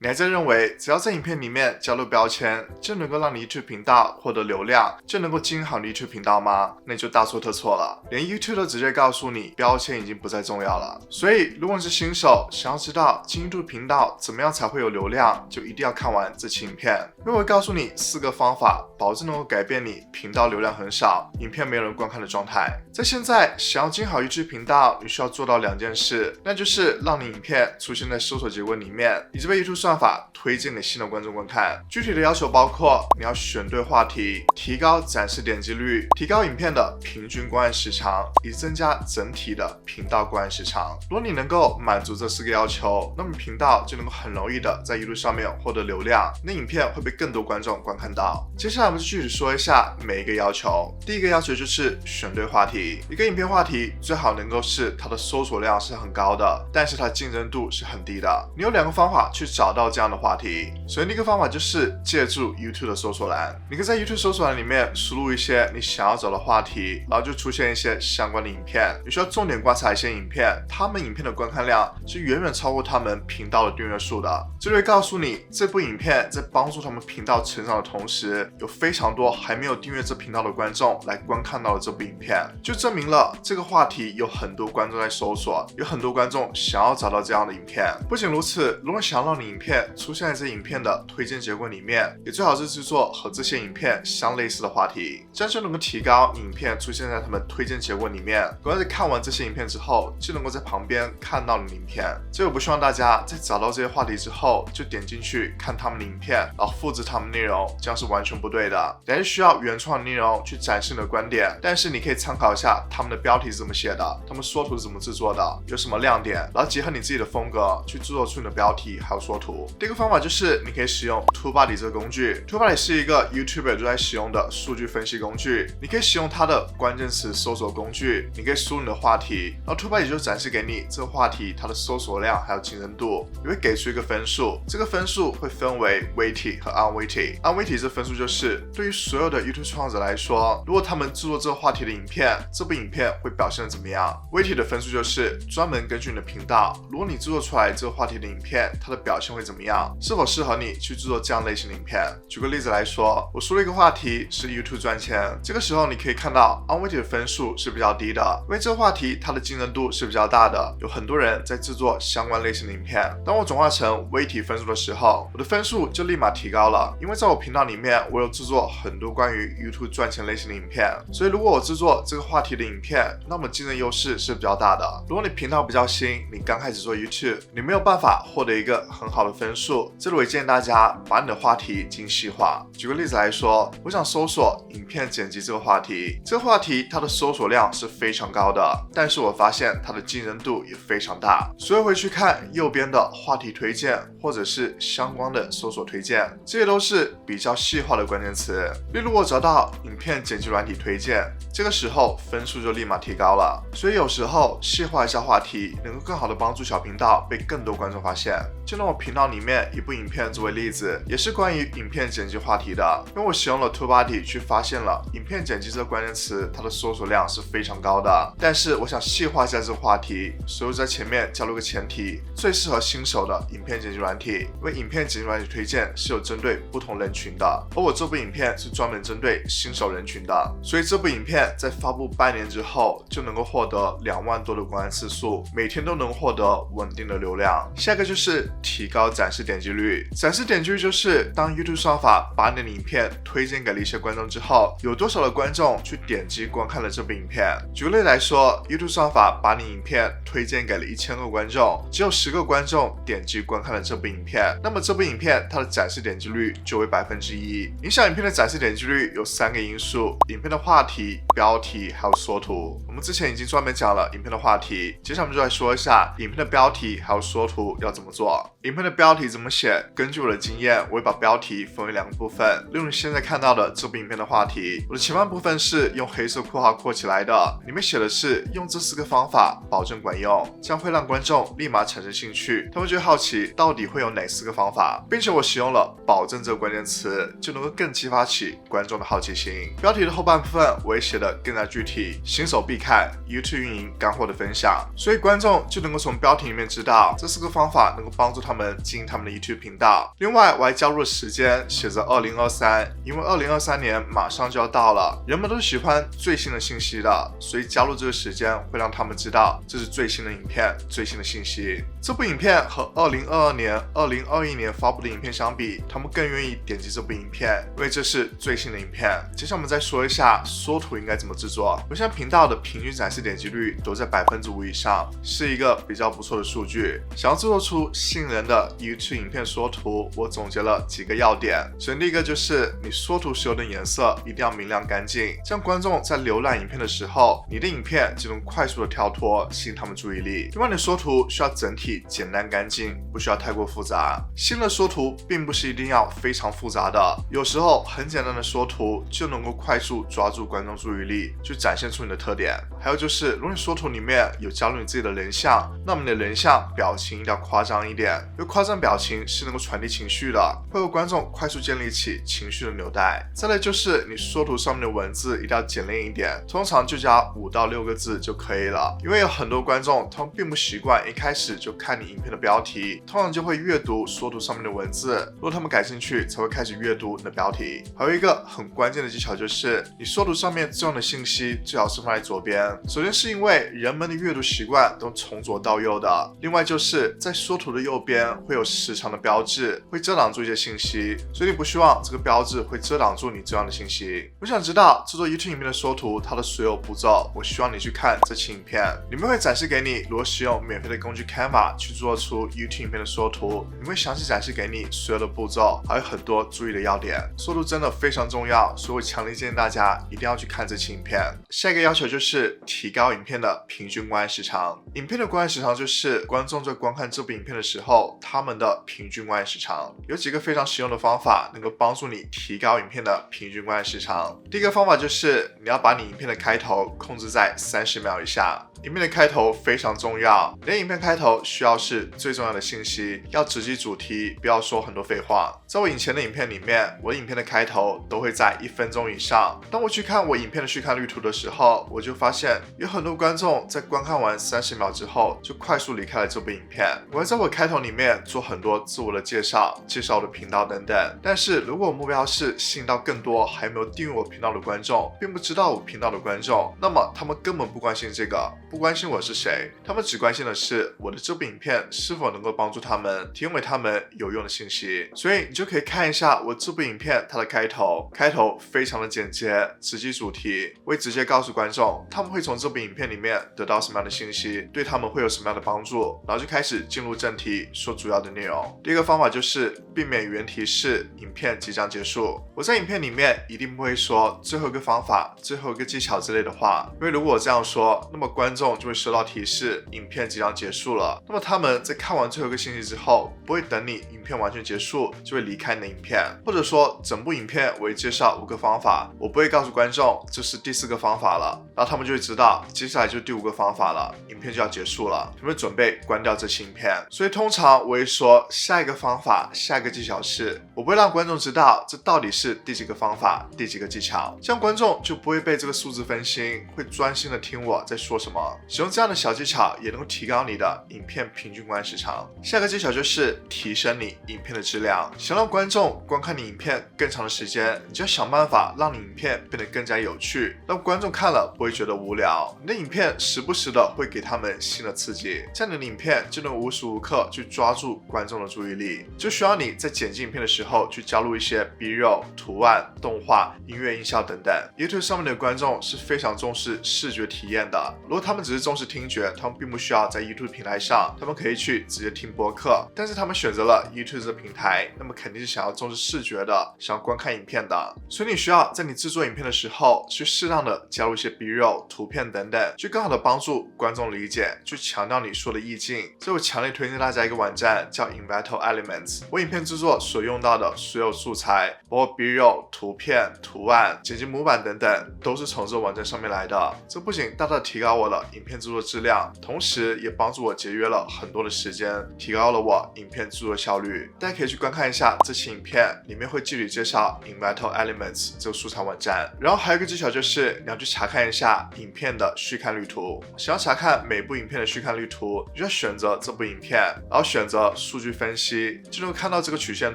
你还在认为只要在影片里面加入标签，就能够让你 YouTube 频道获得流量，就能够经营好你 YouTube 频道吗？那你就大错特错了。连 YouTube 都直接告诉你，标签已经不再重要了。所以，如果你是新手，想要知道经营 YouTube 频道怎么样才会有流量，就一定要看完这期影片，因为我会告诉你4个方法，保证能够改变你频道流量很少、影片没有人观看的状态。在现在，想要经营好 YouTube 频道，你需要做到2件事，那就是让你影片出现在搜索结果里面，以及被 YouTube 算法推荐给新的观众观看。具体的要求包括你要选对话题，提高展示点击率，提高影片的平均观看时长，以增加整体的频道观看时长。如果你能够满足这4个要求，那么频道就能够很容易的在 YouTube 上面获得流量，那影片会被更多观众观看到。接下来我们就具体说一下每一个要求。第一个要求就是选对话题，一个影片话题最好能够是它的搜索量是很高的，但是它竞争度是很低的。你有2个方法去找到这样的话题。首先第一个方法就是借助 YouTube 的搜索栏，你可以在 YouTube 搜索栏里面输入一些你想要找的话题，然后就出现一些相关的影片。你需要重点观察一些影片，他们影片的观看量是远远超过他们频道的订阅数的。这就会告诉你，这部影片在帮助他们频道成长的同时，有非常多还没有订阅这频道的观众来观看到了这部影片，就证明了这个话题有很多观众在搜索，有很多观众想要找到这样的影片。不仅如此，如果想要让你影片出现在这影片的推荐结果里面，也最好是制作和这些影片相类似的话题，这样就能够提高影片出现在他们推荐结果里面。观众在看完这些影片之后，就能够在旁边看到你的影片。这我不希望大家在找到这些话题之后，就点进去看他们的影片，然后复制他们内容，这样是完全不对的。你还是需要原创的内容去展示你的观点，但是你可以参考一下他们的标题是怎么写的，他们缩图是怎么制作的，有什么亮点，然后结合你自己的风格去制作出你的标题还有缩图。第一个方法就是你可以使用 TubeBuddy 这个工具。 TubeBuddy 是一个 YouTuber 都在使用的数据分析工具，你可以使用它的关键词搜索工具，你可以输入你的话题，然后 TubeBuddy 就展示给你这个话题它的搜索量还有竞争度，你会给出一个分数，这个分数会分为 weighty 和 unweighty。 unweighty 这分数就是对于所有的 YouTube 创作者来说，如果他们制作这个话题的影片，这部影片会表现得怎么样。 weighty 的分数就是专门根据你的频道，如果你制作出来这个话题的影片，它的表现会怎么样，是否适合你去制作这样类型的影片。举个例子来说，我输了一个话题是 YouTube 赚钱，这个时候你可以看到 unweighty 的分数是比较低的，因为这个话题它的竞争度是比较大的，有很多人在制作相关类型的影片。当我转化成 weighty 分数的时候，我的分数就立马提高了，因为在我频道里面我有制作很多关于 YouTube 赚钱类型的影片，所以如果我制作这个话题的影片，那么竞争优势是比较大的。如果你频道比较新，你刚开始做 YouTube， 你没有办法获得一个很好的分数，这里我建议大家把你的话题精细化。举个例子来说，我想搜索影片剪辑这个话题，这个话题它的搜索量是非常高的，但是我发现它的竞争度也非常大，所以我会去看右边的话题推荐或者是相关的搜索推荐，这些都是比较细化的关键词。例如我找到影片剪辑软体推荐，这个时候分数就立马提高了。所以有时候细化一下话题，能够更好的帮助小频道被更多观众发现。就拿我频道里面一部影片作为例子，也是关于影片剪辑话题的，因为我使用了 TubeBuddy 去发现了影片剪辑这个关键词，它的搜索量是非常高的。但是我想细化一下这个话题，所以我在前面加入个前提，最适合新手的影片剪辑软体，因为影片剪辑软体推荐是有针对不同人群的，而我这部影片是专门针对新手人群的，所以这部影片在发布半年之后就能够获得2万多的观看次数，每天都能获得稳定的流量。下一个就是提高展示点击率。展示点击率就是当 YouTube 算法把你的影片推荐给了一些观众之后，有多少的观众去点击观看了这部影片。举个例来说， YouTube 算法把你影片推荐给了1000个观众，只有10个观众点击观看了这部影片，那么这部影片它的展示点击率就为1%。影响影片的展示点击率有3个因素：影片的话题、标题还有缩图。我们之前已经专门讲了影片的话题，接下来我们就来说一下影片的标题还有缩图要怎么做。影片的标题怎么写？根据我的经验，我会把标题分为2个部分。例如你现在看到的这部影片的话题，我的前半部分是用黑色括号括起来的，里面写的是用这4个方法保证管用，这样会让观众立马产生兴趣，他们就会好奇到底会有哪4个方法，并且我使用了保证这个关键词，就能够更激发起观众的好奇心。标题的后半部分我会写得更加具体，新手必看 YouTube 运营干货的分享，所以观众就能够从标题里面知道这4个方法能够帮助他们经经营他们的 YouTube 频道。另外，我还加入了时间，写着2023，因为2023年马上就要到了，人们都喜欢最新的信息的，所以加入这个时间会让他们知道这是最新的影片、最新的信息。这部影片和2022年、2021年发布的影片相比，他们更愿意点击这部影片，因为这是最新的影片。接下来我们再说一下缩图应该怎么制作。我现在频道的平均展示点击率都在5%以上，是一个比较不错的数据。想要制作出吸引人的 YouTube 影片缩图，我总结了几个要点。首先第一个就是你缩图使用的颜色一定要明亮干净，这样观众在浏览影片的时候，你的影片就能快速的跳脱，吸引他们注意力。另外，你的缩图需要整体简单干净，不需要太过复杂。新的缩图并不是一定要非常复杂的，有时候很简单的缩图就能够快速抓住观众注意力，去展现出你的特点。还有就是，如果你缩图里面有加入你自己的人像，那么你的人像表情一定要夸张一点，因为夸张表情是能够传递情绪的，会为观众快速建立起情绪的纽带。再来就是你缩图上面的文字一定要简练一点，通常就加5到6个字就可以了，因为有很多观众他们并不习惯一开始就看你影片的标题，通常就会阅读缩图上面的文字，如果他们感兴趣才会开始阅读你的标题。还有一个很关键的技巧就是，你缩图上面重要的信息最好是放在左边，首先是因为人们的阅读习惯都从左到右的，另外就是在缩图的右边会有时长的标志，会遮挡住一些信息，所以你不希望这个标志会遮挡住你重要的信息。我想知道制作 YouTube 影片的缩图它的所有步骤，我希望你去看这期影片，里面会展示给你如何使用免费的工具 Canva 去做出 YouTube 影片的缩图，你会详细展示给你所有的步骤，还有很多注意的要点。缩图真的非常重要，所以我强烈建议大家一定要去看这期影片。下一个要求就是提高影片的平均观看时长。影片的观看时长就是观众在观看这部影片的时候，他们的平均观看时长。有几个非常实用的方法能够帮助你提高影片的平均观看时长。第一个方法就是你要把你影片的开头控制在30秒以下。影片的开头非常重要，你的影片开头需要是最重要的信息，要直击主题，不要说很多废话。在我以前的影片里面，我的影片的开头都会在1分钟以上。当我去看我影片的续看率图的时候，我就发现有很多观众在观看完30秒之后就快速离开了这部影片。我会在我开头里面做很多自我的介绍，介绍我的频道等等。但是如果我目标是吸引到更多还没有订阅我频道的观众，并不知道我频道的观众，那么他们根本不关心这个，不关心我是谁，他们只关心的是我的这部影片是否能够帮助他们，提供给他们有用的信息。所以你就可以看一下我这部影片它的开头非常的简洁，直击主题，我会直接告诉观众他们会从这部影片里面得到什么样的信息，对他们会有什么样的帮助，然后就开始进入正题，说主要的内容。第一个方法就是避免语言提示，影片即将结束。我在影片里面一定不会说最后一个方法、最后一个技巧之类的话，因为如果我这样说，那么观众就会收到提示，影片即将结束了。那么他们在看完最后一个信息之后，不会等你影片完全结束就会离开你的影片，或者说整部影片我会介绍5个方法，我不会告诉观众这是第4个方法了，然后他们就会知道接下来就是第5个方法了，影片就要结束了，他们准备关掉这期影片。所以通常我会说下一个方法、下一个技巧是，我不会让观众知道这到底是第几个方法、第几个技巧，这样观众就不会被这个数字分心，会专心的听我在说什么。使用这样的小技巧也能够提高你的影片平均观看时长。下个技巧就是提升你影片的质量。想让观众观看你影片更长的时间，你就要想办法让你影片变得更加有趣，让观众看了不会觉得无聊。你的影片时不时的会给他们新的刺激，这样你的影片就能无时无刻去抓住观众的注意力。就需要你在剪辑影片的时候去加入一些 B-roll、图案、动画、音乐、音效等等。YouTube 上面的观众是非常重视视觉体验的，如果他们只是重视听觉，他们并不需要在 YouTube 平台上，他们可以去直接听播客，但是他们选择了 YouTube 这个平台，那么肯定是想要重视视觉的，想要观看影片的。所以你需要在你制作影片的时候去适当的加入一些 B-roll、图片等等，去更好的帮助观众理解，去强调你说的意境。所以我强烈推荐大家一个网站叫 Envato Elements， 我影片制作所用到的所有素材，包括 B-roll、图片、图案、剪辑模板等等，都是从这个网站上面来的。这不仅大大提高我的了影片制作质量，同时也帮助我节约了很多的时间，提高了我影片制作效率。大家可以去观看一下这期影片，里面会具体介绍 Inventor Elements 这个素材网站。然后还有一个技巧就是你要去查看一下影片的续看率图。想要查看每部影片的续看率图，你就要选择这部影片，然后选择数据分析，就能够看到这个曲线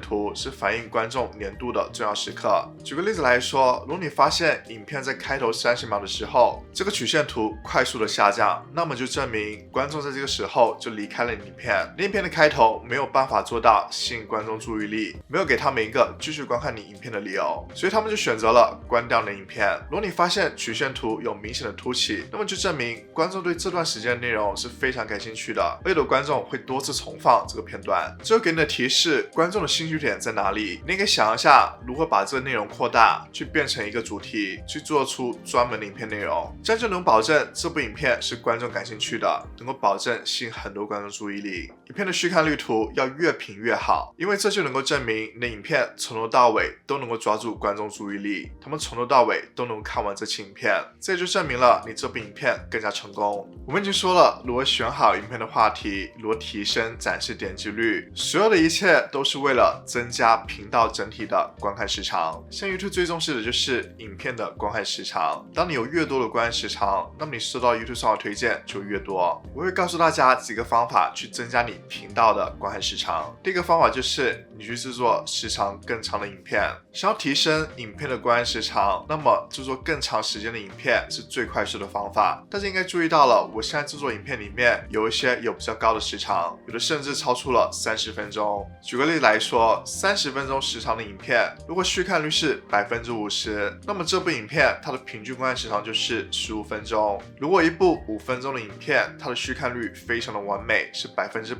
图是反映观众粘度的重要时刻。举个例子来说，如果你发现影片在开头30秒的时候，这个曲线图快速的下降，那么就证明观众在这个时候就离开了影片。影片的开头没有办法做到吸引观众注意力，没有给他们一个继续观看你影片的理由，所以他们就选择了关掉你的影片。如果你发现曲线图有明显的凸起，那么就证明观众对这段时间的内容是非常感兴趣的，而有的观众会多次重放这个片段。最后给你的提示，观众的兴趣点在哪里？你可以想一下如何把这个内容扩大，去变成一个主题，去做出专门的影片内容，这样就能保证这部影片是观众感兴趣的，能够保证吸引很多观众注意力。影片的续看率图要越平越好，因为这就能够证明你的影片从头到尾都能够抓住观众注意力，他们从头到尾都能够看完这期影片，这也就证明了你这部影片更加成功。我们已经说了如何选好影片的话题，如何提升展示点击率，所有的一切都是为了增加频道整体的观看时长。像 YouTube 最重视的就是影片的观看时长，当你有越多的观看时长，那么你收到 YouTube 上的推荐就越多。我会告诉大家几个方法去增加你频道的观看时长。第一个方法就是你去制作时长更长的影片。想要提升影片的观看时长，那么制作更长时间的影片是最快速的方法。大家应该注意到了，我现在制作影片里面有一些有比较高的时长，有的甚至超出了30分钟。举个例子来说，30分钟时长的影片，如果续看率是50%，那么这部影片它的平均观看时长就是15分钟。如果一部5分钟的影片，它的续看率非常的完美，是100%，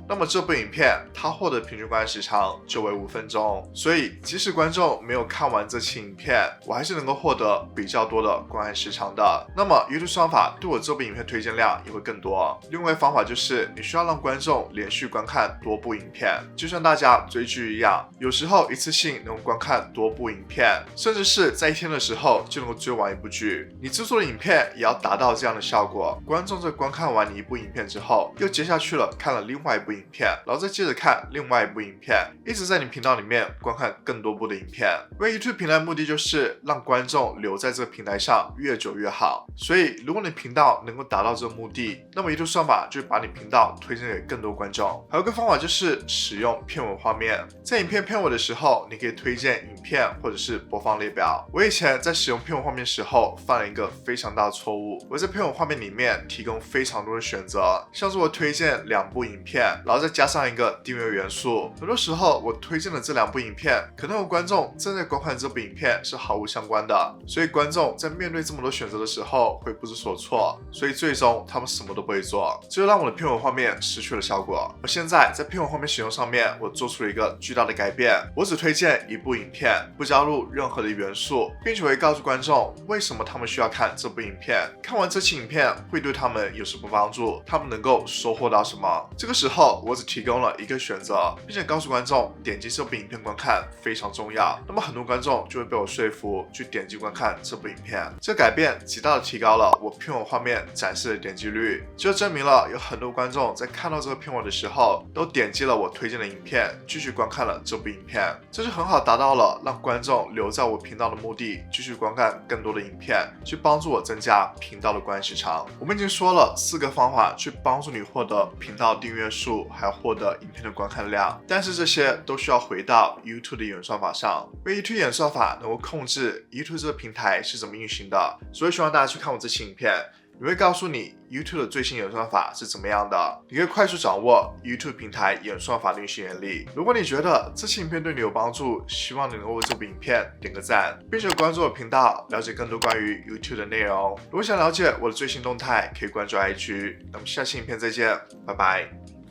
那么这部影片它获得平均观看时长就为5分钟。所以即使观众没有看完这期影片，我还是能够获得比较多的观看时长的。那么 YouTube 算法对我这部影片推荐量也会更多。另外一个方法就是你需要让观众连续观看多部影片，就像大家追剧一样，有时候一次性能够观看多部影片，甚至是在一天的时候就能够追完一部剧。你制作的影片也要达到这样的效果，观众在观看完你一部影片之后，又接下去了看了另外一部影片，然后再接着看另外一部影片，一直在你频道里面观看更多部的影片。因为 YouTube 平台的目的就是让观众留在这个平台上越久越好，所以如果你频道能够达到这个目的，那么 YouTube 算法就会把你频道推荐给更多观众。还有一个方法就是使用片尾画面，在影片片尾的时候，你可以推荐影片或者是播放列表。我以前在使用片尾画面时候犯了一个非常大的错误，我在片尾画面里面提供非常多的选择，像是我推荐2部影片，然后再加上一个订阅元素。很多时候我推荐的这2部影片，可能有观众正在观看这部影片是毫无相关的，所以观众在面对这么多选择的时候会不知所措，所以最终他们什么都不会做，这就让我的片尾画面失去了效果。而现在在片尾画面使用上面，我做出了一个巨大的改变，我只推荐1部影片，不加入任何的元素，并且会告诉观众为什么他们需要看这部影片，看完这期影片会对他们有什么帮助，他们能够收获到什么。这个时候我只提供了一个选择，并且告诉观众点击这部影片观看非常重要，那么很多观众就会被我说服去点击观看这部影片。这改变极大的提高了我片尾画面展示的点击率，就证明了有很多观众在看到这个片尾的时候都点击了我推荐的影片，继续观看了这部影片。这就很好达到了让观众留在我频道的目的，继续观看更多的影片，去帮助我增加频道的观看时长。我们已经说了4个方法去帮助你获得频道订阅数，还有获得影片的观看量，但是这些都需要回到 YouTube 的演算法上，因为 YouTube 演算法能够控制 YouTube 这个平台是怎么运行的，所以希望大家去看我这期影片，你会告诉你 YouTube 的最新演算法是怎么样的，你可以快速掌握 YouTube 平台演算法的运行原理。如果你觉得这期影片对你有帮助，希望你能够为这部影片点个赞，并且关注我频道，了解更多关于 YouTube 的内容。如果想了解我的最新动态，可以关注 IG。那么下期影片再见，拜拜。